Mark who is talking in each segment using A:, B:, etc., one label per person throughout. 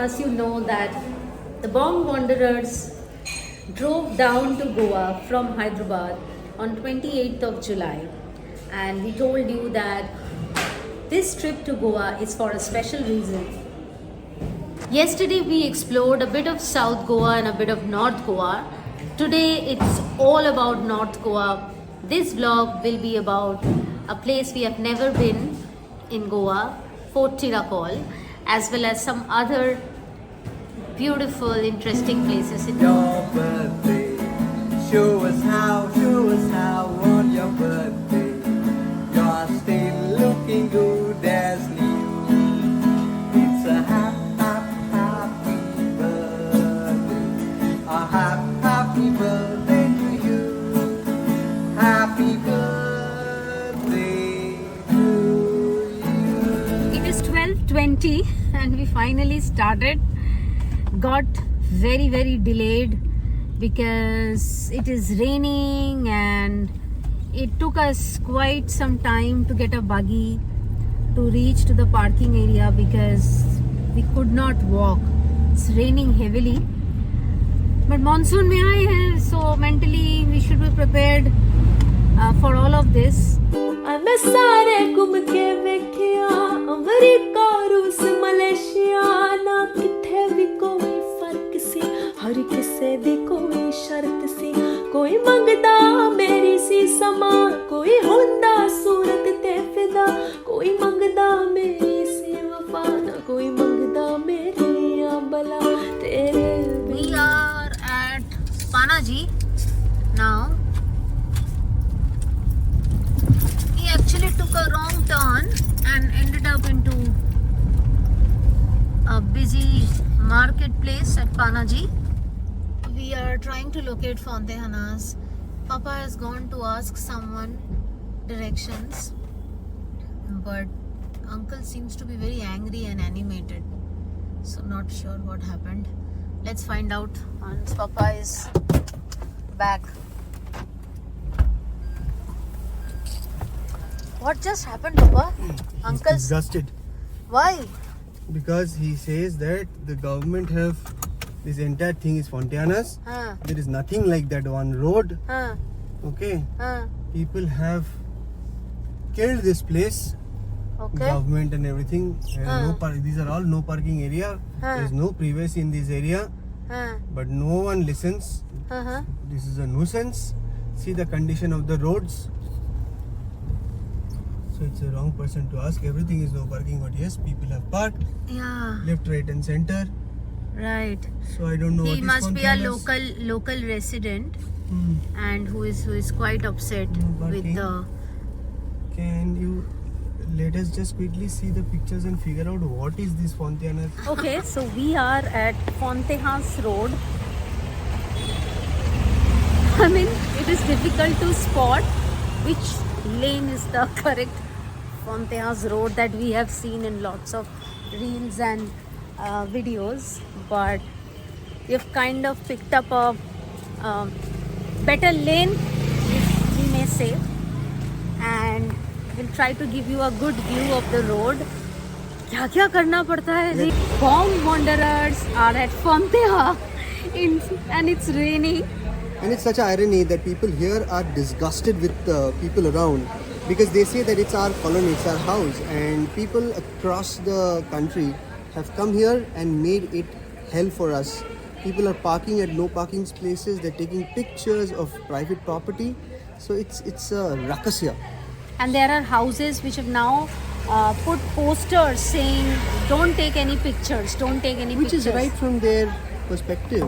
A: us you know that the Bong Wanderers drove down to Goa from Hyderabad on 28th of July, and we told you that this trip to Goa is for a special reason. Yesterday we explored a bit of South Goa and a bit of North Goa. Today it's all about North Goa. This vlog will be about a place we have never been in Goa, Fort Tiracol, as well as some other beautiful, interesting places in
B: Your birthday, show us how on your birthday. You're still looking good as new. It's a happy birthday. A happy birthday to you. Happy birthday to you.
A: It is 12:20 and we finally started. Got very delayed because it is raining and it took us quite some time to get a buggy to reach to the parking area because we could not walk. It's raining heavily, but monsoon mein aaye hai, so mentally we should be prepared for all of this.
C: मैं सारे घूम के वेखिया अमरीका रूस Malaysia ना किथे भी कोई फर्क सी हर किसे दी कोई शर्त सी कोई मंगदा मेरी सी समा कोई हुंदा सूरत ते फिदा कोई मंगदा मेरी सी वफा ना कोई मंगदा मेरी बला तेरे
A: We are at Panaji now. We actually took a wrong turn and ended up into a busy marketplace at Panaji. We are trying to locate Fontehanas. Papa has gone to ask someone directions, but uncle seems to be very angry and animated, so not sure what happened. Let's find out once Papa is back. What just happened, Papa? Uncle's
B: Disgusted
A: why?
B: because he says that the government have this entire thing is Fonteanas. There is nothing like that one road. Okay, people have killed this place.
A: Okay.
B: Government and everything. These are all no parking area. There is no privacy in this area, but no one listens. This is a nuisance. See the condition of the roads. So it's a wrong person to ask. Everything is no parking, but yes, people have parked
A: Yeah,
B: left, right, and center.
A: right.
B: So I don't know what
A: He
B: is
A: must be a
B: Fonteanas.
A: local resident,
B: Hmm.
A: and who is quite upset
B: No
A: with
B: parking.
A: the.
B: Can you let us just quickly see the pictures and figure out what is this Fonteanas?
A: Okay, so we are at Fontehas Road. I mean, it is difficult to spot which lane is the correct Fontehas Road that we have seen in lots of reels and videos, but we have kind of picked up a better lane, we may say, and we'll try to give you a good view of the road. क्या क्या करना पड़ता है? Bong Wanderers are at Fonteha and it's raining.
B: And it's such an irony that people here are disgusted with the people around because they say that it's our colony, it's our house, and people across the country have come here and made it hell for us. People are parking at no parking places, they're taking pictures of private property, so it's a ruckus here.
A: And there are houses which have now put posters saying don't take any pictures, don't take any
B: Which
A: pictures.
B: is right from their perspective.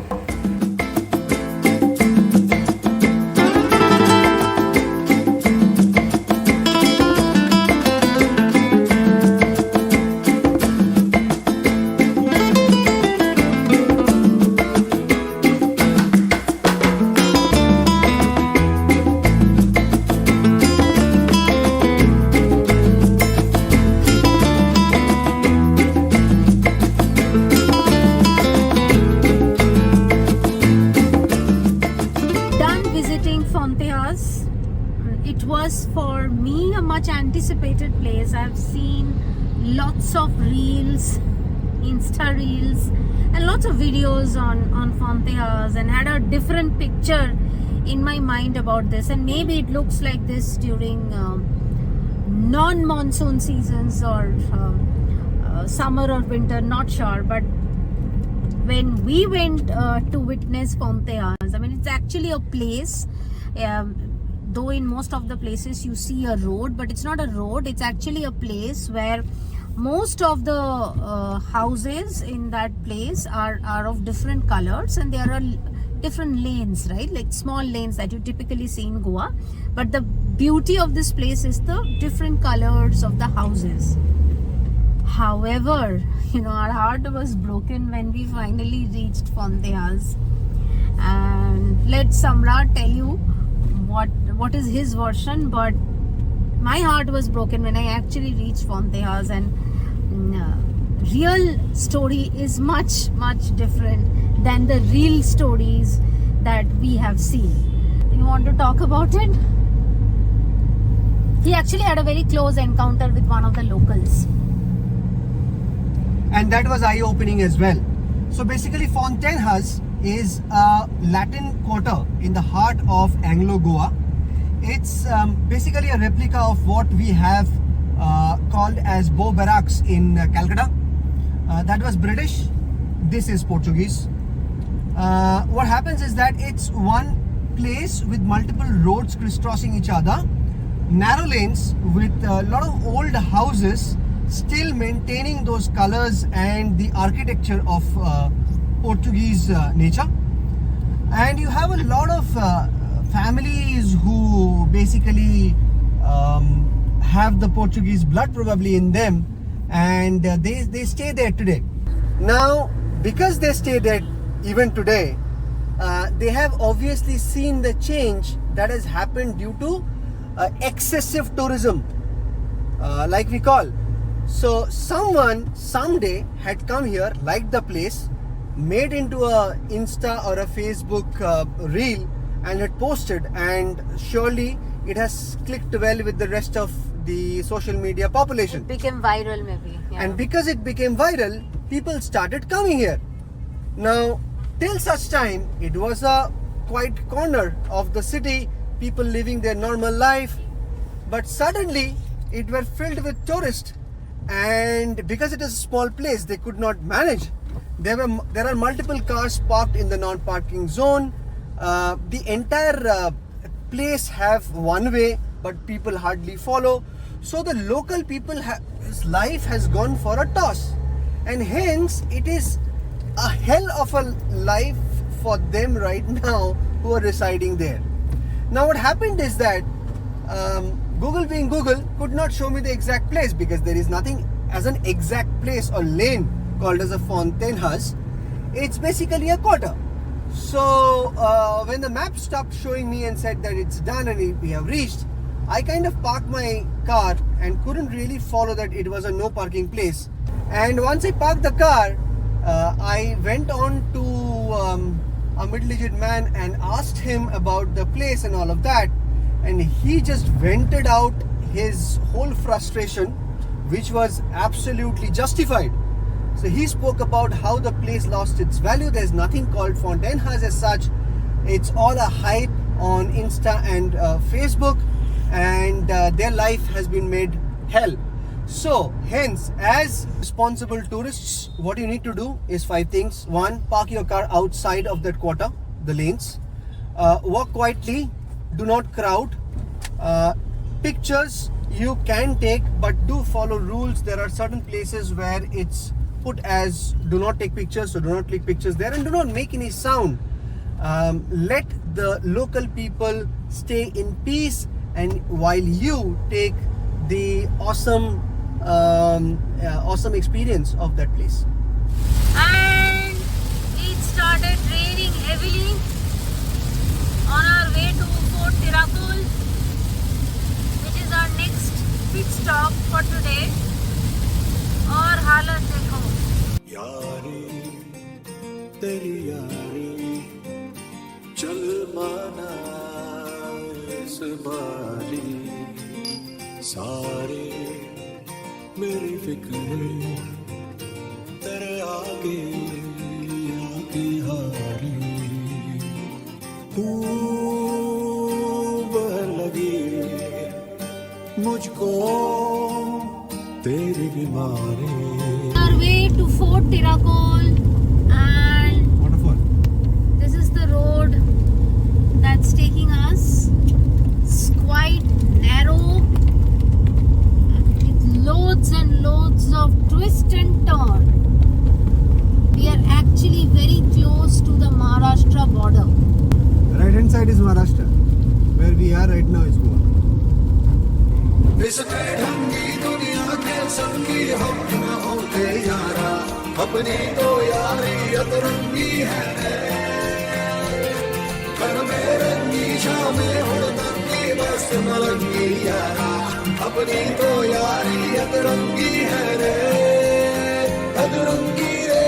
A: It was for me a much anticipated place. I've seen lots of reels, Insta reels, and lots of videos on Fontejas, and had a different picture in my mind about this. And maybe it looks like this during non-monsoon seasons or summer or winter, not sure. But when we went to witness Fontejas, I mean, it's actually a place. Though in most of the places you see a road, but it's not a road. It's actually a place where most of the houses in that place are of different colors, and there are different lanes, right? Like small lanes that you typically see in Goa. But the beauty of this place is the different colors of the houses. However, our heart was broken when we finally reached Fontejas. And let Samrat tell you what is his version, but my heart was broken when I actually reached Fontejas, and real story is much different than the real stories that we have seen. You want to talk about it? He actually had a very close encounter with one of the locals.
B: And that was eye-opening as well. So basically Fontejas is a Latin quarter in the heart of Anglo-Goa. It's basically a replica of what we have called as Bow Barracks in Calcutta. That was British. This is Portuguese. What happens is that it's one place with multiple roads crisscrossing each other, narrow lanes with a lot of old houses still maintaining those colors and the architecture of Portuguese nature. And you have a lot of families who basically have the Portuguese blood probably in them, and they stay there today. Now, because they stay there even today, they have obviously seen the change that has happened due to excessive tourism, like we call. So someone someday had come here, liked the place, made into a Insta or a Facebook reel and had posted, and surely it has clicked well with the rest of the social media population.
A: It became viral maybe. Yeah.
B: And because it became viral, people started coming here. Now, till such time, it was a quiet corner of the city, people living their normal life. But suddenly, it were filled with tourists. And because it is a small place, they could not manage. There are multiple cars parked in the non-parking zone. The entire place have one way, but people hardly follow. So the local people's life has gone for a toss, and hence it is a hell of a life for them right now who are residing there. Now what happened is that Google being Google could not show me the exact place, because there is nothing as an exact place or lane called as a Fontejas. It's basically a quarter. So when the map stopped showing me and said that it's done and we have reached, I kind of parked my car and couldn't really follow that it was a no parking place. And once I parked the car, I went on to a middle-aged man and asked him about the place and all of that. And he just vented out his whole frustration, which was absolutely justified. So he spoke about how the place lost its value. There's nothing called Fontejas as such. It's all a hype on Insta and Facebook, and their life has been made hell. So hence, as responsible tourists, what you need to do is 5 things. 1, park your car outside of that quarter, the lanes. Walk quietly, do not crowd. Pictures you can take, but do follow rules. There are certain places where it's put as do not take pictures, so do not click pictures there, and do not make any sound. Let the local people stay in peace, and while you take the awesome experience of that place.
A: And it started raining heavily on our way to Fort Tirakul, which is our next pit stop for today. और हालत देखो
D: यारी तेरी यारी चल माना इस बारी सारी मेरी फिक्र तेरे आगे मुझको तेरी बीमारी
A: Our way to Fort Tiracol, and
B: Waterfall.
A: this is the road that's taking us. It's quite narrow with loads and loads of twist and turn. We are actually very close to the Maharashtra border.
B: Right hand side is Maharashtra. Where we are right now is Goa.
D: इस बेढंगी दुनिया के संगी हम न होते यारा अपनी तो यारी अतरंगी है कर में रंगी शामें हुड़दंगी बस मलंगी यारा अपनी तो यारी अतरंगी है रे अतरंगी रे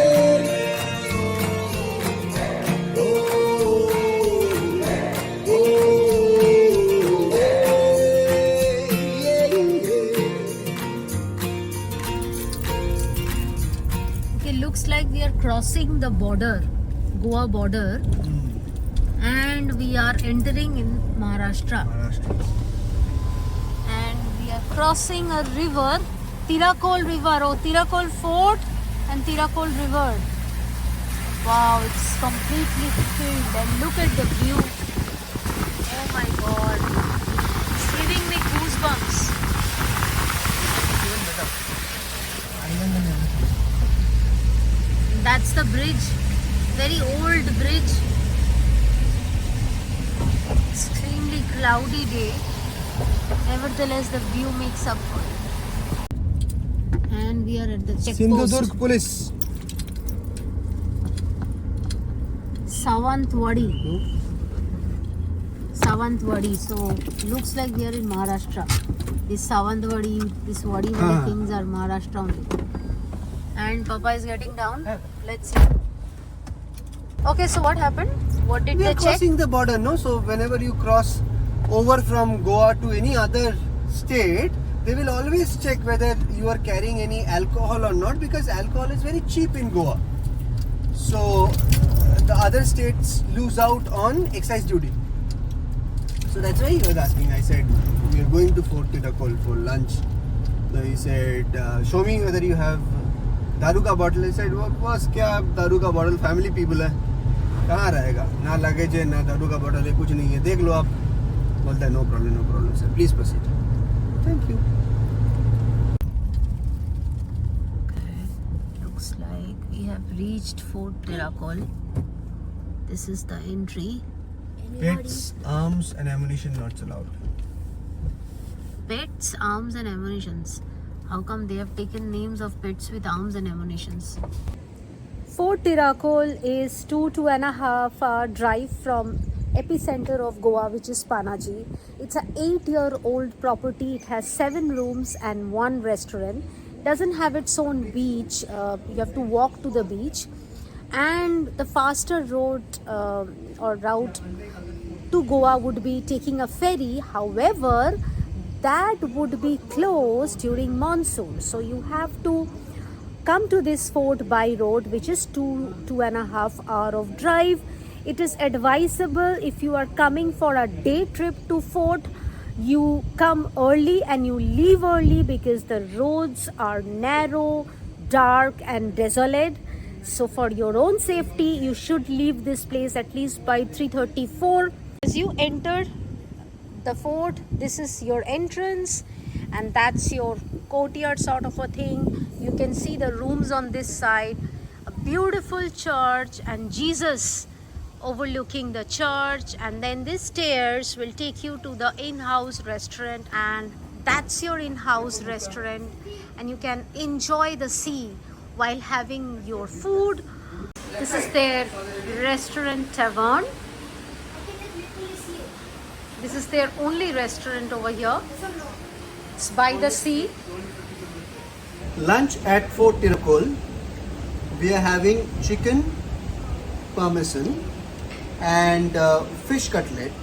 D: ओ, ओ,
A: It looks like we are crossing the border, Goa border, and we are entering in Maharashtra. And we are crossing a river, Tiracol River, or Tiracol Fort and Tiracol River. Wow, it's completely filled, and look at the view. Oh my god, it's giving me goosebumps. That's the bridge, very old bridge. Extremely cloudy day. Nevertheless, the view makes up for it. And we are at the checkpost.
B: Sindhudurg Police.
A: Sawantwadi. Sawantwadi. So looks like we are in Maharashtra. This Sawantwadi, this Wadi things are Maharashtra only. And Papa is getting down. Let's see. Okay, so what happened? What did
B: We
A: they
B: are
A: check?
B: crossing the border, no? So whenever you cross over from Goa to any other state, they will always check whether you are carrying any alcohol or not, because alcohol is very cheap in Goa. So the other states lose out on excise duty. So that's why he was asking. I said, we are going to Fort Tiracol for lunch. So he said, show me whether you have दारू का bottle. I said, बस क्या दारू का bottle, family people है, कहाँ रहेगा, ना लगेज है ना दारू का बॉटल है, कुछ नहीं है, देख लो आप. बोलता है no problem sir, please proceed. Thank you.
A: Okay, looks like we have reached Fort Tiracol. This is the entry.
B: Pets, arms and ammunition not allowed.
A: Pets, arms and ammunitions. How come they have taken names of pets with arms and ammunitions? Fort Tiracol is 2.5 hour drive from epicenter of Goa, which is Panaji. It's an 8-year-old property. It has 7 rooms and 1 restaurant. Doesn't have its own beach. You have to walk to the beach. And the faster road or route to Goa would be taking a ferry. However, that would be closed during monsoon. So you have to come to this fort by road, which is 2.5 hour of drive. It is advisable, if you are coming for a day trip to fort, you come early and you leave early, because the roads are narrow, dark and desolate. So for your own safety, you should leave this place at least by 3:34. As you enter the fort, this is your entrance, and that's your courtyard sort of a thing. You can see the rooms on this side, a beautiful church and Jesus overlooking the church, and then these stairs will take you to the in-house restaurant, and that's your in-house restaurant, and you can enjoy the sea while having your food. This is their restaurant tavern. This is their only restaurant over here. It's by the sea.
B: Lunch at Fort Tiracol. We are having chicken parmesan and fish cutlet.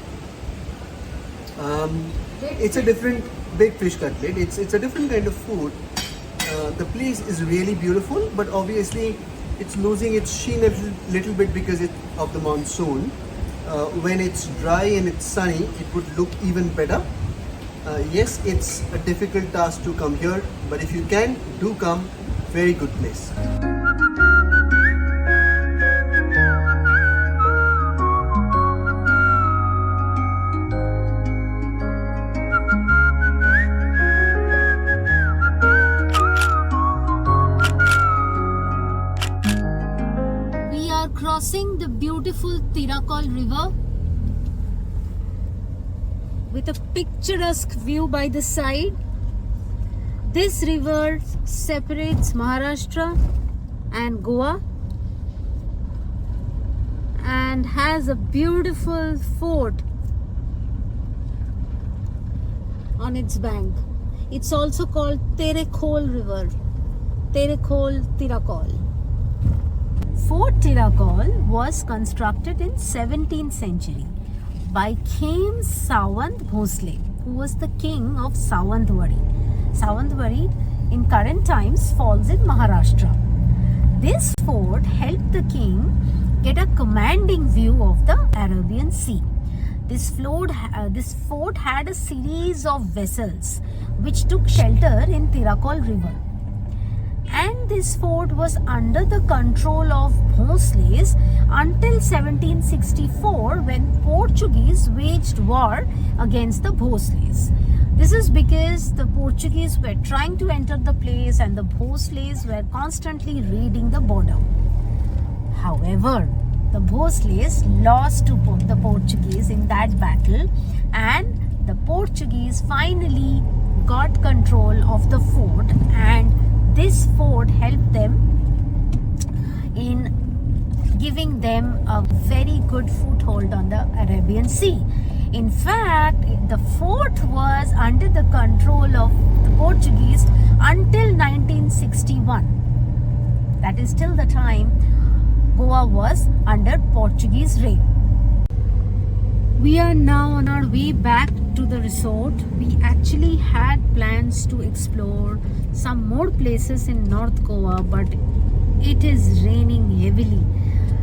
B: It's a different big fish cutlet. It's a different kind of food. The place is really beautiful, but obviously it's losing its sheen a little bit because of the monsoon. When it's dry and it's sunny, it would look even better. Yes, it's a difficult task to come here, but if you can, do come. Very good place.
A: We are crossing the beautiful Tirakol river with a picturesque view by the side. This river separates Maharashtra and Goa and has a beautiful fort on its bank. It's also called Terekol River. Terekol Tirakol. Fort Tirakol was constructed in 17th century by King Sawant Bhosle, who was the king of Sawantwadi. Sawantwadi in current times falls in Maharashtra. This fort helped the king get a commanding view of the Arabian Sea. This fort had a series of vessels which took shelter in Tirakol River. And this fort was under the control of Bhosles until 1764, when Portuguese waged war against the Bhosles. This is because the Portuguese were trying to enter the place and the Bhosles were constantly raiding the border. However, the Bhosles lost to the Portuguese in that battle, and the Portuguese finally got control of the fort, and this fort helped them in giving them a very good foothold on the Arabian Sea. In fact, the fort was under the control of the Portuguese until 1961. That is till the time Goa was under Portuguese reign. We are now on our way back to the resort. We actually had plans to explore some more places in North Goa, but it is raining heavily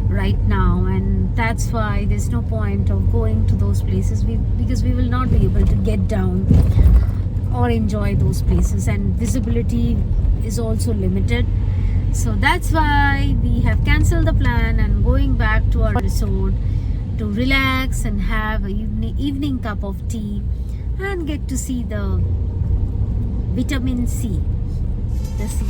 A: right now, and that's why there's no point of going to those places because we will not be able to get down or enjoy those places, and visibility is also limited. So that's why we have cancelled the plan and going back to our resort to relax and have a evening cup of tea and get to see the vitamin C, the sea.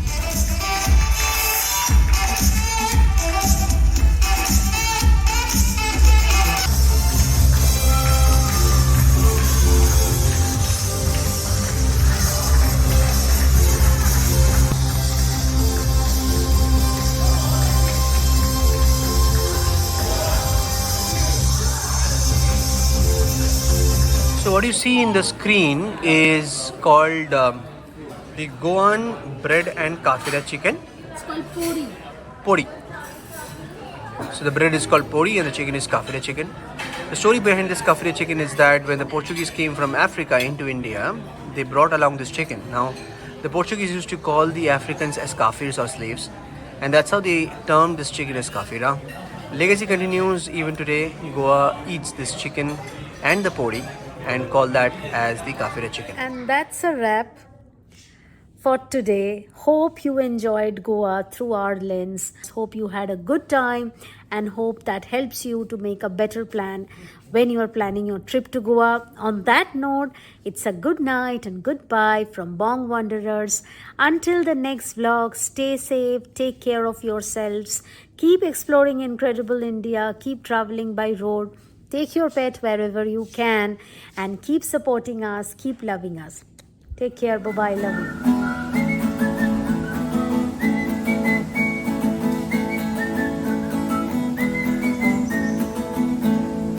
B: So what you see in the screen is called the Goan bread and kafira chicken.
A: It's called puri.
B: Pori. So the bread is called pori and the chicken is kafira chicken. The story behind this kafira chicken is that when the Portuguese came from Africa into India, they brought along this chicken. Now, the Portuguese used to call the Africans as kafirs or slaves, and that's how they termed this chicken as kafira. Legacy continues even today. Goa eats this chicken and the pori and call that as the kafira chicken.
A: And that's a wrap for today. Hope you enjoyed Goa through our lens. Hope you had a good time, and hope that helps you to make a better plan when you are planning your trip to Goa. On that note, it's a good night and goodbye from Bong Wanderers. Until the next vlog, stay safe, take care of yourselves, keep exploring incredible India, keep traveling by road, take your pet wherever you can, and keep supporting us, keep loving us. Take care, bye-bye, love you.